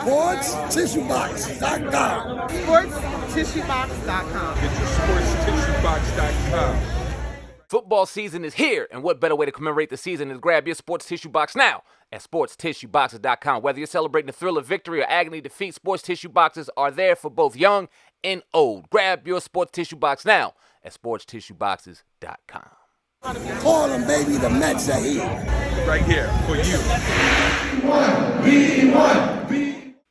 SportsTissueBox.com. SportsTissueBox.com. Get your SportsTissueBox.com. Football season is here, and what better way to commemorate the season than to grab your sports tissue box now at sportstissueboxes.com. Whether you're celebrating the thrill of victory or agony defeat, sports tissue boxes are there for both young and old. Grab your sports tissue box now at sportstissueboxes.com. Call them, baby, the Mets are here. Right here for you.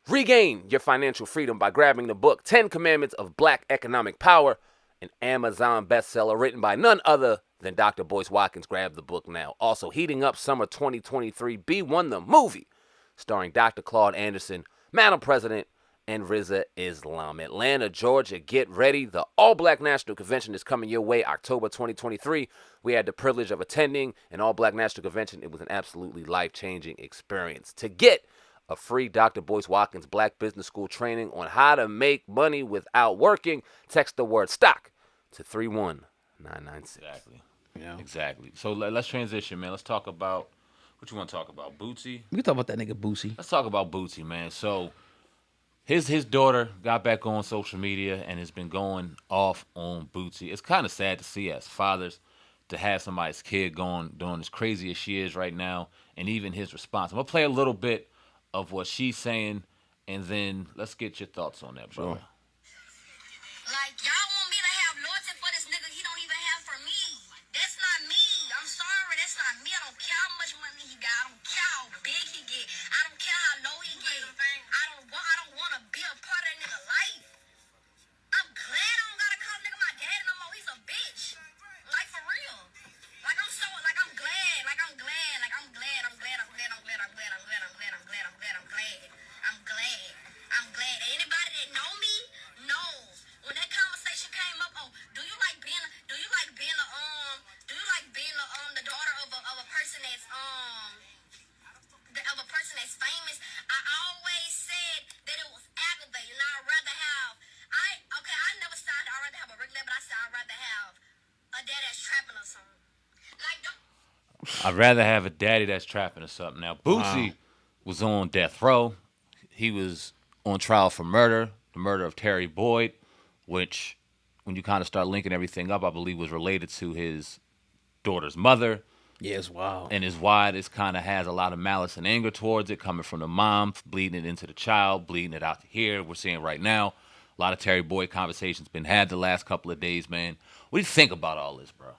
Regain your financial freedom by grabbing the book 10 Commandments of Black Economic Power, an Amazon bestseller written by none other than Dr. Boyce Watkins. Grab the book now. Also, heating up summer 2023, B1 the movie, starring Dr. Claude Anderson, Madam President, and Riza Islam. Atlanta, Georgia, get ready. The All-Black National Convention is coming your way October 2023. We had the privilege of attending an All-Black National Convention. It was an absolutely life-changing experience. To get a free Dr. Boyce Watkins Black Business School training on how to make money without working, text the word STOCK to 31996. Exactly. Yeah. Exactly. So let's transition, man. Let's talk about what you want to talk about. Boosie. We can talk about that nigga Boosie. Let's talk about Boosie, man. So his daughter got back on social media and has been going off on Boosie. It's kind of sad to see as fathers to have somebody's kid doing as crazy as she is right now, and even his response. I'm gonna play a little bit of what she's saying, and then let's get your thoughts on that, bro. Sure. Like, y'all want me to have loyalty for this nigga he don't even have for me. That's not me. I'm sorry, that's not me. I don't care how much money he got. I don't care how big he get. I don't care how low he get. I don't want to be a part of that nigga life. I'm glad I don't gotta call nigga my daddy no more. He's a bitch. Like, for real. Like, I'm glad. Anybody that know me knows when that conversation came up. Oh, do you like being the daughter of a person that's famous? I always said that it was aggravating. I'd rather have I never said I'd rather have a regular, but I said I'd rather have a dad that's trapping or something. Like, I'd rather have a daddy that's trapping or something. Now, Boosie was on death row. He was on trial for murder, the murder of Terry Boyd, which, when you kind of start linking everything up, I believe was related to his daughter's mother. Yeah, it's wild. And is why this kind of has a lot of malice and anger towards it, coming from the mom, bleeding it into the child, bleeding it out to here. We're seeing right now a lot of Terry Boyd conversations been had the last couple of days, man. What do you think about all this, bro?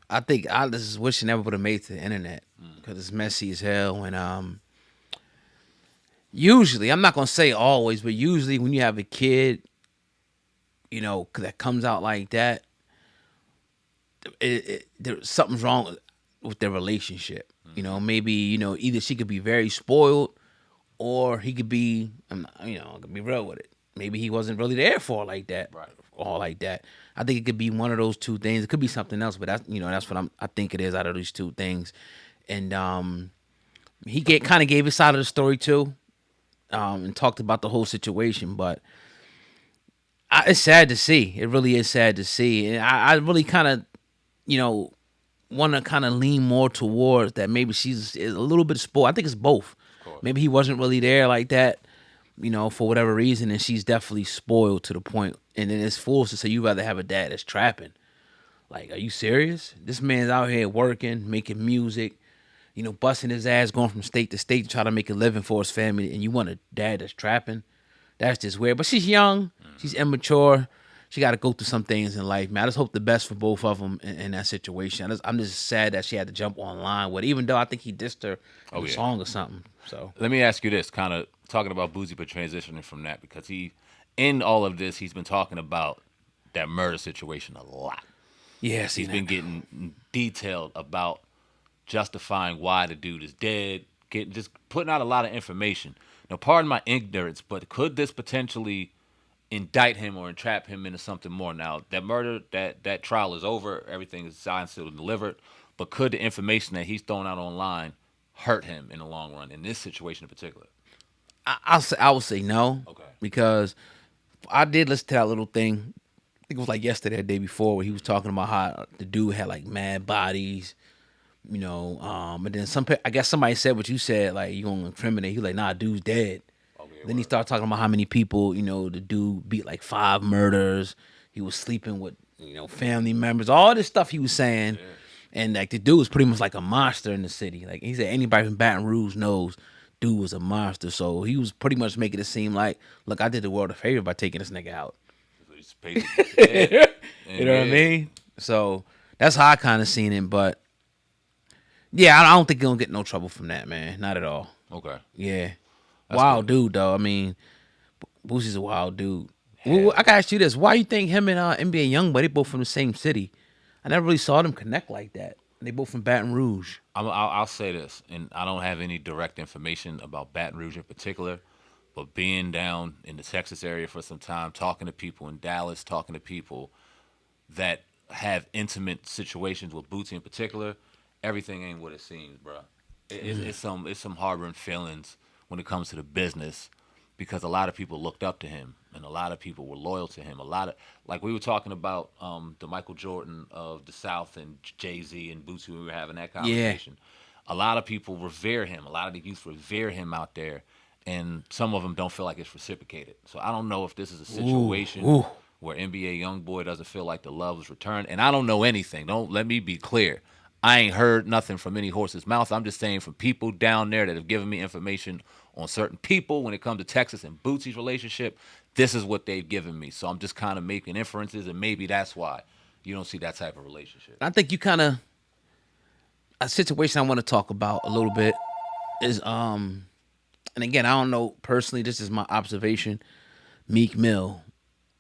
I think I just wish it never would have made it to the internet because it's messy as hell. And usually, I'm not gonna say always, but usually when you have a kid, that comes out like that, something's wrong with their relationship. Maybe either she could be very spoiled, or he could be, I'm gonna be real with it. Maybe he wasn't really there for her like that, right? All like that. I think it could be one of those two things. It could be something else, but that's what I think it is out of these two things. And he kind of gave his side of the story too, and talked about the whole situation. But it's sad to see. It really is sad to see. And I really kind of, want to kind of lean more towards that. Maybe she's a little bit spoiled. I think it's both. Maybe he wasn't really there like that, for whatever reason, and she's definitely spoiled to the point. And then it's fools to say you rather have a dad that's trapping. Like, are you serious? This man's out here working, making music, busting his ass, going from state to state to try to make a living for his family, and you want a dad that's trapping? That's just weird. But she's young. She's immature. She got to go through some things in life, man. I just hope the best for both of them in that situation. I'm just sad that she had to jump online with it, even though I think he dissed her in a song or something. So let me ask you this, kind of talking about Boosie, but transitioning from that, because in all of this, he's been talking about that murder situation a lot. Yes, he's been getting detailed about justifying why the dude is dead, just putting out a lot of information. Now, pardon my ignorance, but could this potentially indict him or entrap him into something more? Now, that murder, that trial is over. Everything is signed, sealed, and delivered. But could the information that he's thrown out online hurt him in the long run in this situation in particular? I would say no. Okay. Because I did listen to that little thing. I think it was like yesterday, the day before, where he was talking about how the dude had like mad bodies, but then I guess somebody said what you said, like, you gonna incriminate. He was like, nah, dude's dead. Oh, yeah. Then he started talking about how many people, the dude beat like 5 murders. He was sleeping with, family members. All this stuff he was saying. Yeah. And like the dude was pretty much like a monster in the city. Like he said, anybody from Baton Rouge knows dude was a monster. So he was pretty much making it seem like, look, I did the world a favor by taking this nigga out. You know what I mean? So that's how I kind of seen it. But yeah, I don't think he'll get no trouble from that, man. Not at all. Okay. Yeah. That's wild cool. Dude, though. I mean, Boosie's a wild dude. Yeah. I gotta ask you this: why you think him and NBA Youngboy, they both from the same city? I never really saw them connect like that. They both from Baton Rouge. I'll say this, and I don't have any direct information about Baton Rouge in particular, but being down in the Texas area for some time, talking to people in Dallas, talking to people that have intimate situations with Boosie in particular, everything ain't what it seems, bro. It's some harboring feelings when it comes to the business, because a lot of people looked up to him and a lot of people were loyal to him. A lot of, like we were talking about the Michael Jordan of the South and Jay-Z and Boosie, we were having that conversation. Yeah. A lot of people revere him. A lot of the youth revere him out there, and some of them don't feel like it's reciprocated. So I don't know if this is a situation where NBA Youngboy doesn't feel like the love is returned. And I don't know anything. Don't let me be clear. I ain't heard nothing from any horse's mouth. I'm just saying from people down there that have given me information on certain people when it comes to Texas and Boosie's relationship, this is what they've given me. So I'm just kind of making inferences, and maybe that's why you don't see that type of relationship. I think you kind of, a situation I want to talk about a little bit is, and again, I don't know personally, this is my observation, Meek Mill.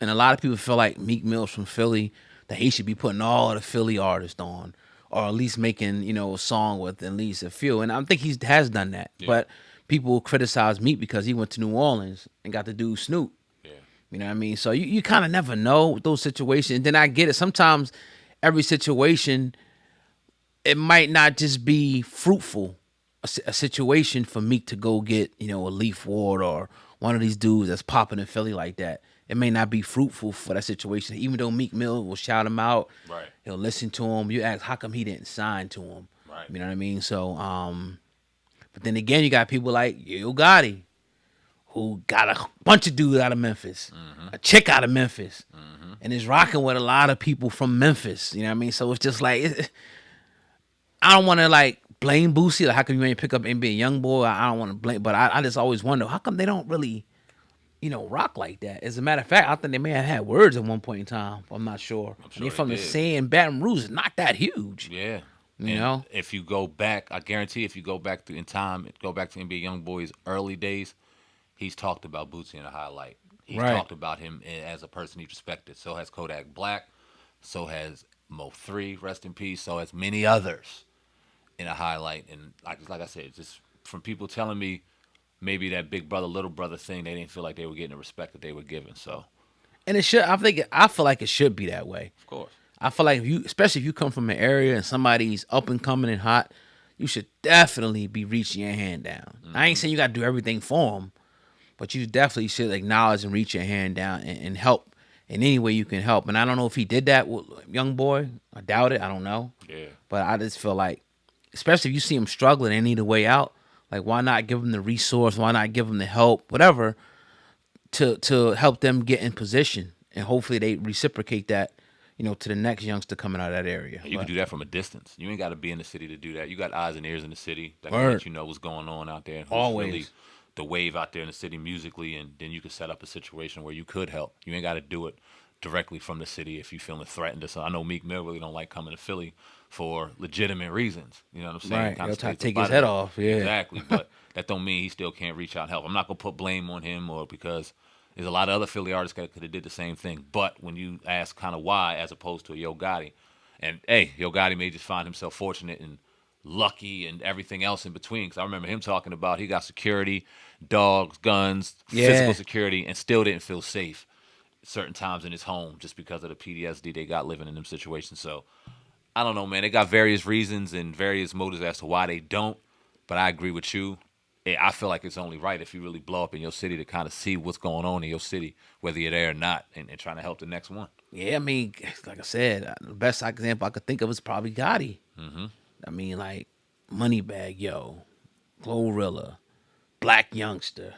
And a lot of people feel like Meek Mill's from Philly, that he should be putting all the Philly artists on, or at least making, a song with at least a few. And I think he has done that. Yeah. But people criticize Meek because he went to New Orleans and got to do Snoop. Yeah. You know what I mean? So you kind of never know with those situations. And then I get it. Sometimes every situation, it might not just be fruitful. A situation for Meek to go get, a Leaf Ward or one of these dudes that's popping in Philly like that. It may not be fruitful for that situation. Even though Meek Mill will shout him out, right? He'll listen to him. You ask, how come he didn't sign to him? Right. You know what I mean? So, but then again, you got people like Yo Gotti, who got a bunch of dudes out of Memphis, a chick out of Memphis, and is rocking with a lot of people from Memphis. You know what I mean? So it's just like, I don't want to blame Boosie. Like, how come you ain't pick up NBA Youngboy? I don't want to blame, but I just always wonder, how come they don't really, rock like that? As a matter of fact, I think they may have had words at one point in time. I'm not sure. They're from the same Baton Rouge, not that huge. Yeah. You know? If you go back, I guarantee if you go back in time, go back to NBA Youngboy's early days, he's talked about Boosie in a highlight. He's talked about him as a person he respected. So has Kodak Black. So has Mo3, rest in peace. So has many others in a highlight. And like I said, just from people telling me, maybe that big brother, little brother thing, they didn't feel like they were getting the respect that they were given. So, and it should. I feel like it should be that way. Of course. I feel like especially if you come from an area and somebody's up and coming and hot, you should definitely be reaching your hand down. I ain't saying you got to do everything for them, but you definitely should acknowledge and reach your hand down and help in any way you can help. And I don't know if he did that with Youngboy. I doubt it. I don't know. Yeah. But I just feel like, especially if you see him struggling and need a way out, like, why not give them the resource? Why not give them the help, whatever, to help them get in position? And hopefully they reciprocate that, to the next youngster coming out of that area. You can do that from a distance. You ain't got to be in the city to do that. You got eyes and ears in the city that can let you know what's going on out there. Always. Really the wave out there in the city musically, and then you can set up a situation where you could help. You ain't got to do it directly from the city if you're feeling threatened. So I know Meek Mill really don't like coming to Philly for legitimate reasons. You know what I'm saying? Right. He'll try to take his head off. Yeah. Exactly. But that don't mean he still can't reach out and help. I'm not going to put blame on him because there's a lot of other Philly artists that could have did the same thing. But when you ask kind of why, as opposed to a Yo Gotti, and hey, Yo Gotti may just find himself fortunate and lucky and everything else in between. Because I remember him talking about he got security, dogs, guns, physical security, and still didn't feel safe certain times in his home just because of the PTSD they got living in them situations. So I don't know, man. They got various reasons and various motives as to why they don't. But I agree with you. I feel like it's only right if you really blow up in your city to kind of see what's going on in your city, whether you're there or not, and trying to help the next one. Yeah, I mean, like I said, the best example I could think of is probably Gotti. I mean, like Moneybag Yo, Glorilla, black youngster.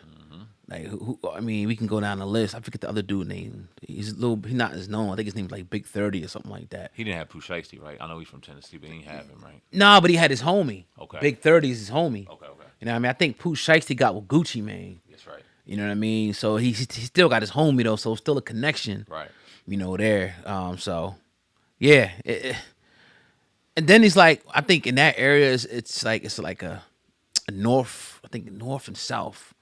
Like who? I mean, we can go down the list. I forget the other dude name. He's not as known. I think his name's like Big 30 or something like that. He didn't have Pooh Shiesty, right? I know he's from Tennessee, but he didn't have him, right? Nah, but he had his homie. Okay. Big 30 is his homie. Okay. You know what I mean? I think Pooh Shiesty got with Gucci Mane. That's right. You know what I mean? So he still got his homie though, so still a connection. Right. You know, there. So yeah. And then he's like, I think in that area it's like a north, I think north and south.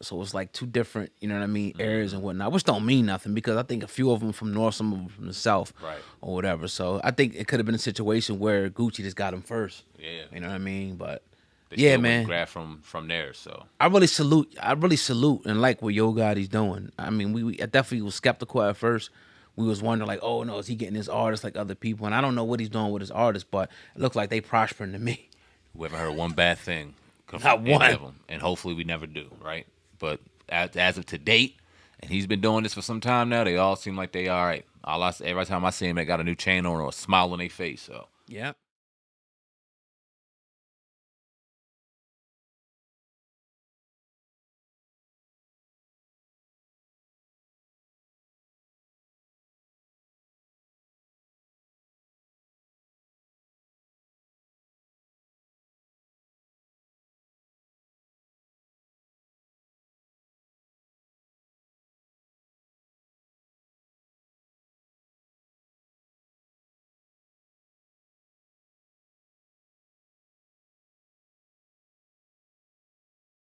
So it's like two different, you know what I mean, areas and whatnot, which don't mean nothing because I think a few of them from north, some of them from the south, Right. or whatever. So I think it could have been a situation where Gucci just got him first. Yeah. You know what I mean? But They yeah, still man, grab from there. So I really salute and like what Yo Gotti's doing. I mean, I definitely was skeptical at first. We was wondering like, oh no, is he getting his artists like other people? And I don't know what he's doing with his artists, but it looks like they prospering to me. we haven't heard one bad thing come Not from any one. of them, and hopefully we never do, right? But as of to date, and he's been doing this for some time now, they all seem like they all right. Every time I see him, they got a new chain on or a smile on their face. So Yeah.